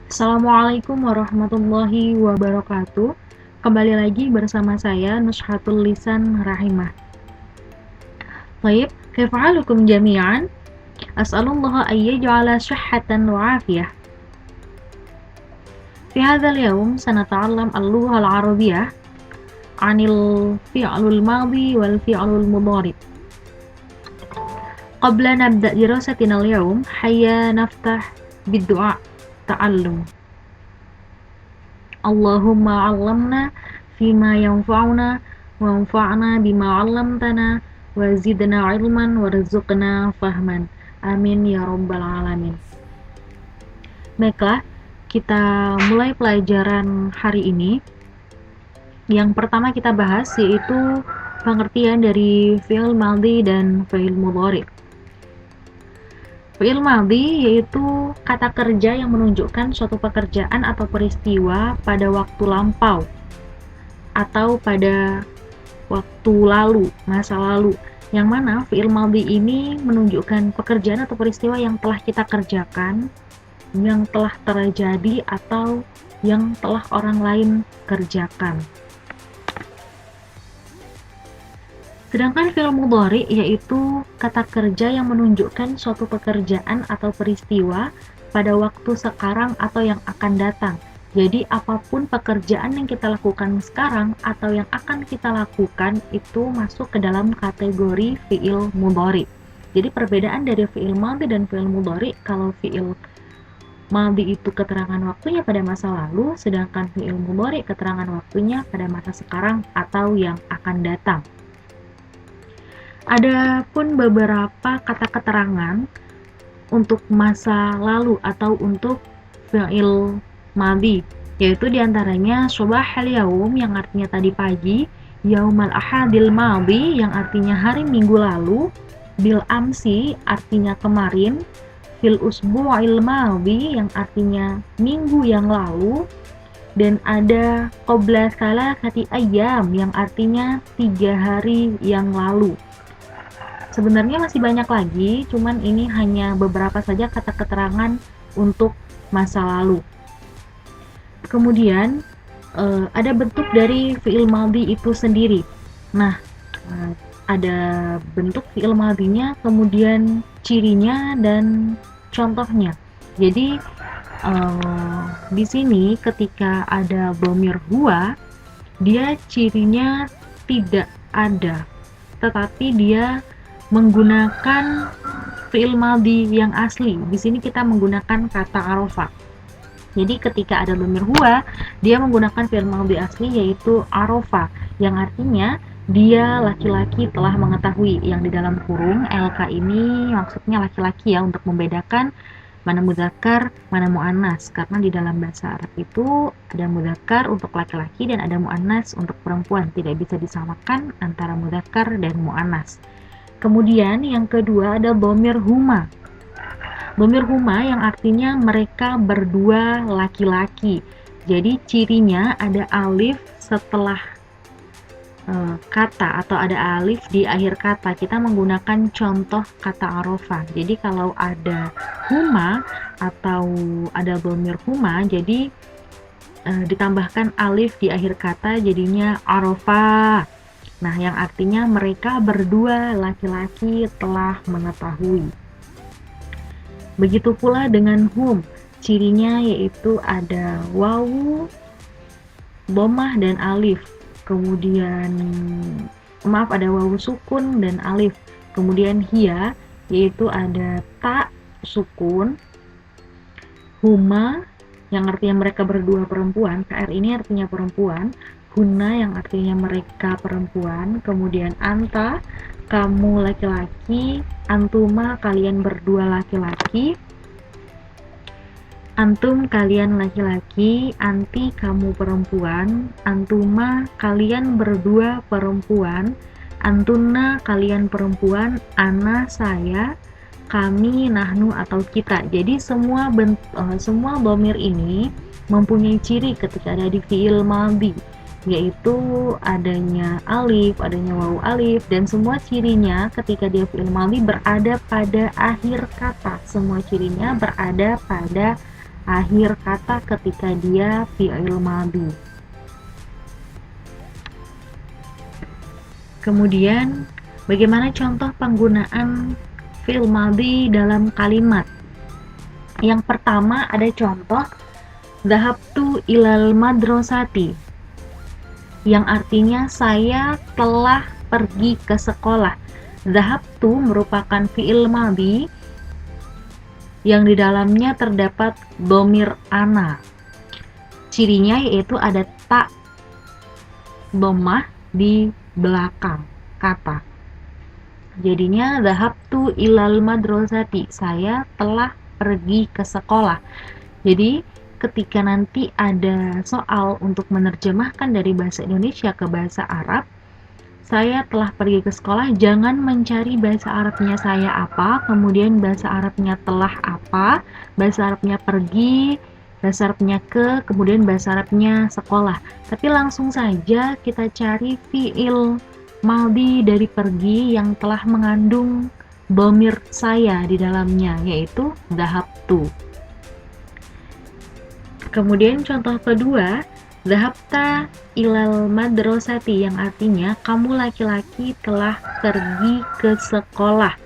Assalamualaikum warahmatullahi wabarakatuh. Kembali lagi bersama saya Nushatul Lisan Rahimah. Baik, kaifahalukum jami'an? As'alullah an yaj'ala shihhatan wa 'afiyah. Fi hadzal yawm sanata'allam al-lugha al-'arabiyyah 'anil fi'lul madhi wal fi'lul mudhari'. Qabla nabda' dirasatina al-yawm, hayya naftah bid-du'a ta'allum. Allahumma 'allamna fima yanfa'una wanfa'na bima 'allamtana wa zidna 'ilman warzuqna fahman. Amin ya rabbal alamin. Baiklah, kita mulai pelajaran hari ini. Yang pertama kita bahas yaitu pengertian dari fi'il madhi dan fi'il mudhari'. Fi'il madhi yaitu kata kerja yang menunjukkan suatu pekerjaan atau peristiwa pada waktu lampau atau pada waktu lalu, masa lalu. Yang mana fi'il madhi ini menunjukkan pekerjaan atau peristiwa yang telah kita kerjakan, yang telah terjadi atau yang telah orang lain kerjakan. Sedangkan fi'il mudhari yaitu kata kerja yang menunjukkan suatu pekerjaan atau peristiwa pada waktu sekarang atau yang akan datang. Jadi apapun pekerjaan yang kita lakukan sekarang atau yang akan kita lakukan itu masuk ke dalam kategori fi'il mudhari. Jadi perbedaan dari fi'il madhi dan fi'il mudhari, kalau fi'il madhi itu keterangan waktunya pada masa lalu, sedangkan fi'il mudhari keterangan waktunya pada masa sekarang atau yang akan datang. Ada pun beberapa kata keterangan untuk masa lalu atau untuk fi'il madhi, yaitu diantaranya sobahal yaum yang artinya tadi pagi, yaumal ahadil madhi yang artinya hari minggu lalu, bil amsi artinya kemarin, fil usbu'il madhi yang artinya minggu yang lalu, dan ada qabla salasati ayyam yang artinya 3 hari yang lalu. Sebenarnya masih banyak lagi, cuman ini hanya beberapa saja kata keterangan untuk masa lalu. Kemudian ada bentuk dari fi'il madhi itu sendiri. Nah, ada bentuk fi'il madhinya, kemudian cirinya dan contohnya. Jadi di sini ketika ada dhamir huwa, dia cirinya tidak ada, tetapi dia menggunakan fi'il madhi yang asli. Di sini kita menggunakan kata arafa. Jadi ketika ada dhamir huwa, dia menggunakan fi'il madhi asli yaitu arafa, yang artinya dia laki-laki telah mengetahui. Yang di dalam kurung LK ini maksudnya laki-laki ya, untuk membedakan mana mudzakkar, mana muannas, karena di dalam bahasa Arab itu ada mudzakkar untuk laki-laki dan ada muannas untuk perempuan, tidak bisa disamakan antara mudzakkar dan muannas. Kemudian yang kedua ada dhamir huma. Dhamir huma yang artinya mereka berdua laki-laki. Jadi cirinya ada alif setelah kata atau ada alif di akhir kata. Kita menggunakan contoh kata arafa. Jadi kalau ada huma atau ada dhamir huma, jadi ditambahkan alif di akhir kata jadinya arafa. Nah, yang artinya mereka berdua laki-laki telah mengetahui. Begitu pula dengan hum, cirinya yaitu ada wawu, dhammah dan alif. Kemudian ada wawu sukun dan alif. Kemudian hiya yaitu ada ta sukun, huma yang artinya mereka berdua perempuan, kr ini artinya perempuan, hunna yang artinya mereka perempuan, kemudian anta kamu laki-laki, antuma kalian berdua laki-laki, antum kalian laki-laki, anti kamu perempuan, antuma kalian berdua perempuan, antunna kalian perempuan, ana saya, kami, nahnu atau kita. Jadi semua dhamir ini mempunyai ciri ketika ada di fi'il madhi, yaitu adanya alif, adanya wawu alif, dan semua cirinya ketika dia fi'il madhi berada pada akhir kata. Semua cirinya berada pada akhir kata ketika dia fi'il madhi. Kemudian, bagaimana contoh penggunaan fi'il madhi dalam kalimat? Yang pertama ada contoh dhahabtu ilal madrasati, yang artinya saya telah pergi ke sekolah. Dhahabtu merupakan fi'il madhi yang di dalamnya terdapat dhamir ana. Cirinya yaitu ada ta dhammah di belakang kata. Jadinya dhahabtu ilal madrasati, saya telah pergi ke sekolah. Jadi ketika nanti ada soal untuk menerjemahkan dari bahasa Indonesia ke bahasa Arab, saya telah pergi ke sekolah, jangan mencari bahasa Arabnya saya apa, kemudian bahasa Arabnya telah apa, bahasa Arabnya pergi, bahasa Arabnya ke, kemudian bahasa Arabnya sekolah. Tapi langsung saja kita cari fi'il madhi dari pergi yang telah mengandung dhamir saya di dalamnya, yaitu dhahabtu. Kemudian contoh kedua, dhahabta ilal madrasati, yang artinya kamu laki-laki telah pergi ke sekolah.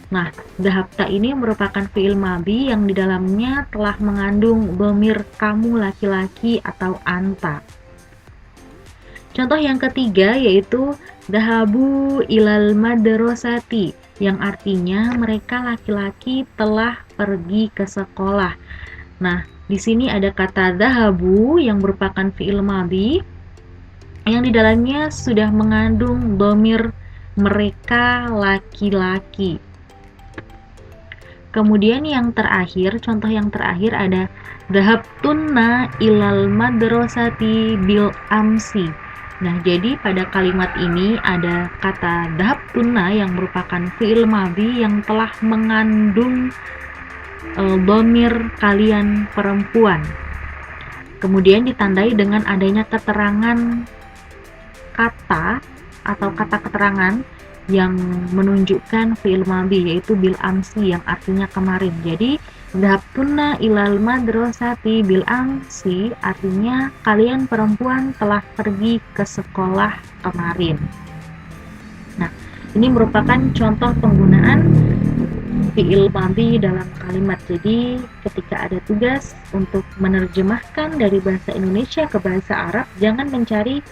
Nah, dhahabta ini merupakan fi'il madhi yang di dalamnya telah mengandung dhamir kamu laki-laki atau anta. Contoh yang ketiga yaitu dhahabu ilal madrasati, yang artinya mereka laki-laki telah pergi ke sekolah. Nah, di sini ada kata dhahabu yang merupakan fi'il madhi yang di dalamnya sudah mengandung dhamir mereka laki-laki. Kemudian yang terakhir, contoh yang terakhir ada dhahabtunna ilal madrasati bil amsi. Nah, jadi pada kalimat ini ada kata dhahabtunna yang merupakan fi'il madhi yang telah mengandung dhamir kalian perempuan. Kemudian ditandai dengan adanya keterangan kata atau kata keterangan yang menunjukkan fi'il madhi, yaitu bil amsi yang artinya kemarin. Jadi dhahabtunna ilal madrasati bil amsi artinya kalian perempuan telah pergi ke sekolah kemarin. Nah, ini merupakan contoh penggunaan fi'il madhi dalam kalimat. Jadi ketika ada tugas untuk menerjemahkan dari bahasa Indonesia ke bahasa Arab, jangan mencari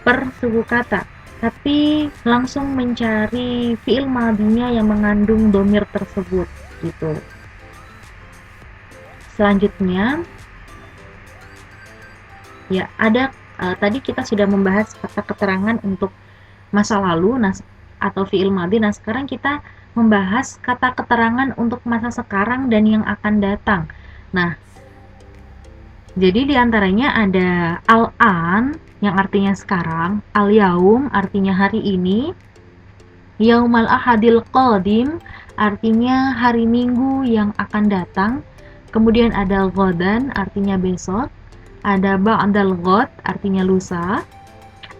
per suku kata, tapi langsung mencari fi'il madhinya yang mengandung dhamir tersebut gitu. Selanjutnya ya ada tadi kita sudah membahas kata keterangan untuk masa lalu atau fi'il madhi. Nah, sekarang kita membahas kata keterangan untuk masa sekarang dan yang akan datang. Nah, jadi diantaranya ada al-an yang artinya sekarang, al-yaum artinya hari ini, yaumal ahadil qadim artinya hari Minggu yang akan datang, kemudian ada ghadan artinya besok, ada ba'dal ghad artinya lusa,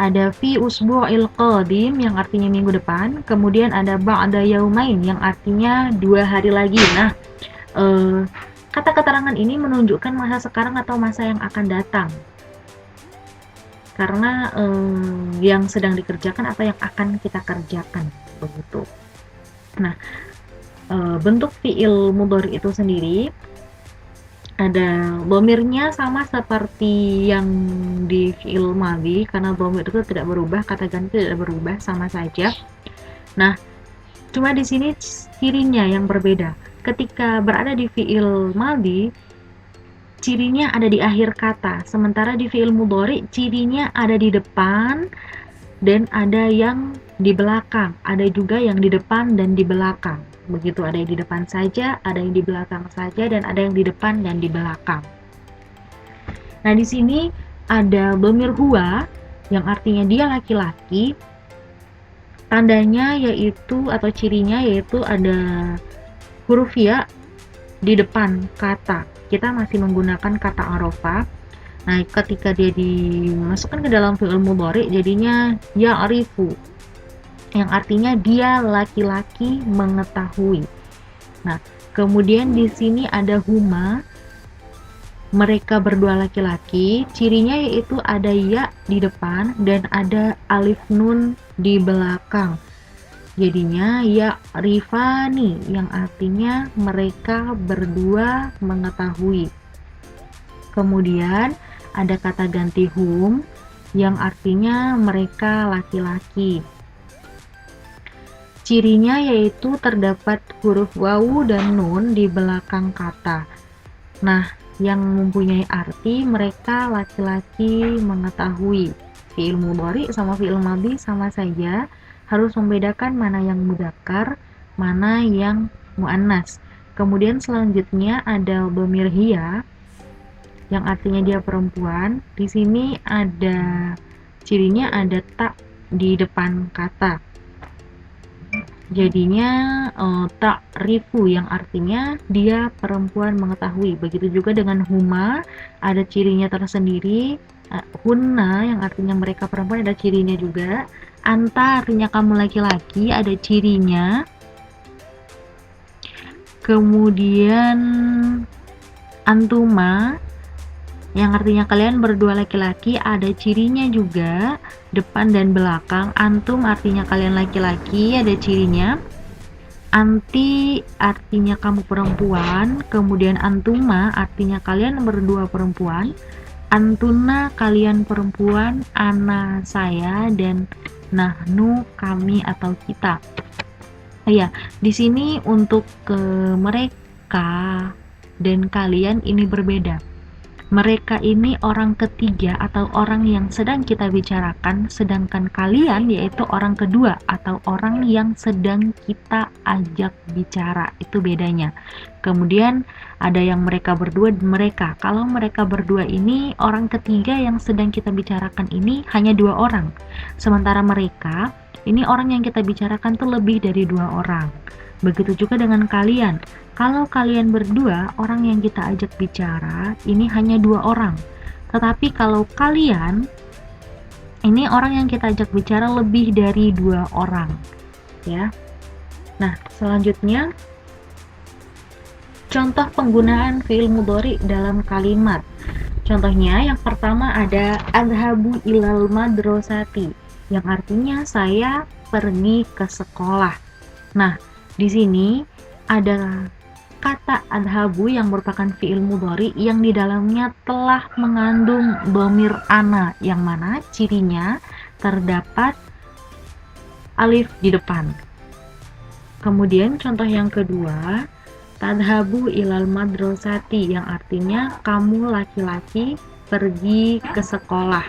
ada fi usbu'il qadim yang artinya minggu depan, kemudian ada ba'da yaumain yang artinya 2 hari lagi. Nah, kata keterangan ini menunjukkan masa sekarang atau masa yang akan datang, karena yang sedang dikerjakan atau yang akan kita kerjakan begitu. Nah, bentuk fi'il mudhari itu sendiri ada dhamirnya sama seperti yang di fi'il madhi, karena dhamir itu tidak berubah, kata ganti tidak berubah, sama saja. Nah, cuma di sini cirinya yang berbeda. Ketika berada di fi'il madhi, cirinya ada di akhir kata, sementara di fi'il mudhari cirinya ada di depan dan ada yang di belakang, ada juga yang di depan dan di belakang. Begitu, ada yang di depan saja, ada yang di belakang saja, dan ada yang di depan dan di belakang. Nah, di sini ada dhamir huwa yang artinya dia laki-laki. Tandanya yaitu atau cirinya yaitu ada huruf ya di depan kata. Kita masih menggunakan kata arofa. Nah, ketika dia dimasukkan ke dalam fi'il mudhari jadinya ya'rifu, yang artinya dia laki-laki mengetahui. Nah, kemudian di sini ada huma mereka berdua laki-laki, cirinya yaitu ada ya di depan dan ada alif nun di belakang. Jadinya ya rifani yang artinya mereka berdua mengetahui. Kemudian ada kata ganti hum yang artinya mereka laki-laki. Cirinya yaitu terdapat huruf wawu dan nun di belakang kata. Nah, yang mempunyai arti mereka laki-laki mengetahui. Fi'il mudhari sama fi'il madhi sama saja, harus membedakan mana yang mudzakkar, mana yang muannas. Kemudian selanjutnya ada dhamir hiya yang artinya dia perempuan. Di sini ada cirinya ada tak di depan kata. Jadinya ta'rifu yang artinya dia perempuan mengetahui. Begitu juga dengan huma, ada cirinya tersendiri. Hunna yang artinya mereka perempuan ada cirinya juga. Anta artinya kamu laki-laki ada cirinya. Kemudian antuma yang artinya kalian berdua laki-laki ada cirinya juga, depan dan belakang. Antum artinya kalian laki-laki ada cirinya. Anti artinya kamu perempuan, kemudian antuma artinya kalian berdua perempuan. Antuna kalian perempuan, ana saya, dan nahnu kami atau kita. Ya, di sini untuk mereka dan kalian ini berbeda. Mereka ini orang ketiga atau orang yang sedang kita bicarakan, sedangkan kalian yaitu orang kedua atau orang yang sedang kita ajak bicara. Itu bedanya. Kemudian ada yang mereka berdua dan mereka. Kalau mereka berdua ini orang ketiga yang sedang kita bicarakan ini hanya 2 orang. Sementara mereka ini orang yang kita bicarakan tuh lebih dari 2 orang. Begitu juga dengan kalian. Kalau kalian berdua, orang yang kita ajak bicara, ini hanya 2 orang. Tetapi kalau kalian, ini orang yang kita ajak bicara lebih dari 2 orang. Ya. Nah, selanjutnya, contoh penggunaan fi'il mudhari dalam kalimat. Contohnya, yang pertama ada adhabu ilal madrasati, yang artinya saya pergi ke sekolah. Nah, di sini ada kata adhabu yang merupakan fi'il mudhari yang di dalamnya telah mengandung dhamir ana, yang mana cirinya terdapat alif di depan. Kemudian contoh yang kedua, tadhabu ilal madrasati, yang artinya kamu laki-laki pergi ke sekolah.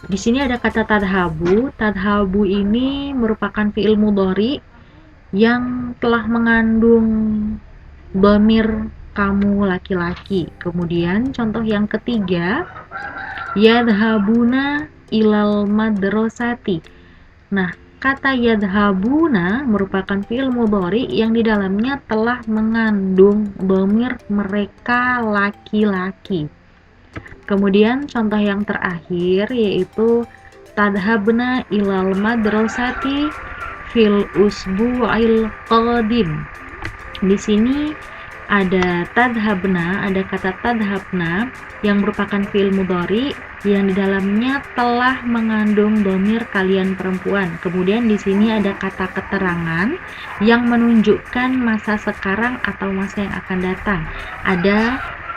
Di sini ada kata tadhabu. Tadhabu ini merupakan fi'il mudhari yang telah mengandung dhamir kamu laki-laki. Kemudian contoh yang ketiga, yadhabuna ilal madrasati. Nah, kata yadhabuna merupakan fi'il mudhari yang di dalamnya telah mengandung dhamir mereka laki-laki. Kemudian contoh yang terakhir yaitu tadhabna ilal madrasati fil usbu'il qadim. Di sini ada tadhabna, ada kata tadhabna yang merupakan fi'il mudhari yang di dalamnya telah mengandung dhamir kalian perempuan. Kemudian di sini ada kata keterangan yang menunjukkan masa sekarang atau masa yang akan datang. Ada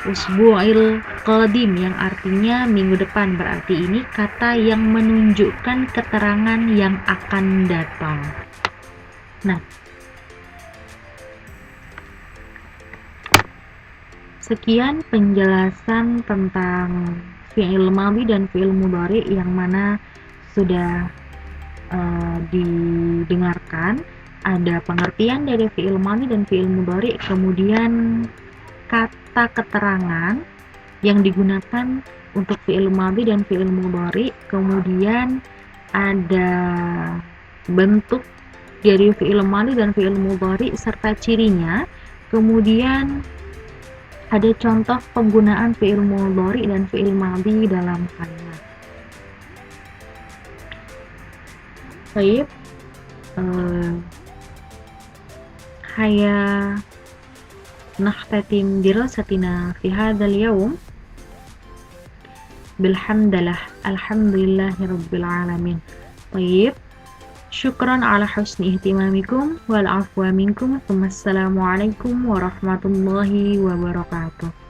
usbu'il qadim yang artinya minggu depan, berarti ini kata yang menunjukkan keterangan yang akan datang. Nah, sekian penjelasan tentang fi'il madhi dan fi'il mudhari yang mana sudah didengarkan. Ada pengertian dari fi'il madhi dan fi'il mudhari, kemudian kata keterangan yang digunakan untuk fi'il madhi dan fi'il mudhari, kemudian ada bentuk dari fi'il madhi dan fi'il mudhari serta cirinya, kemudian ada contoh penggunaan fi'il mudhari dan fi'il madhi dalam kalimat. Baik, نختتم دراستنا في هذا اليوم بالحمدلله الحمد لله رب العالمين. طيب، شكرا على حسن اهتمامكم والعفو منكم، ثم السلام عليكم ورحمة الله وبركاته.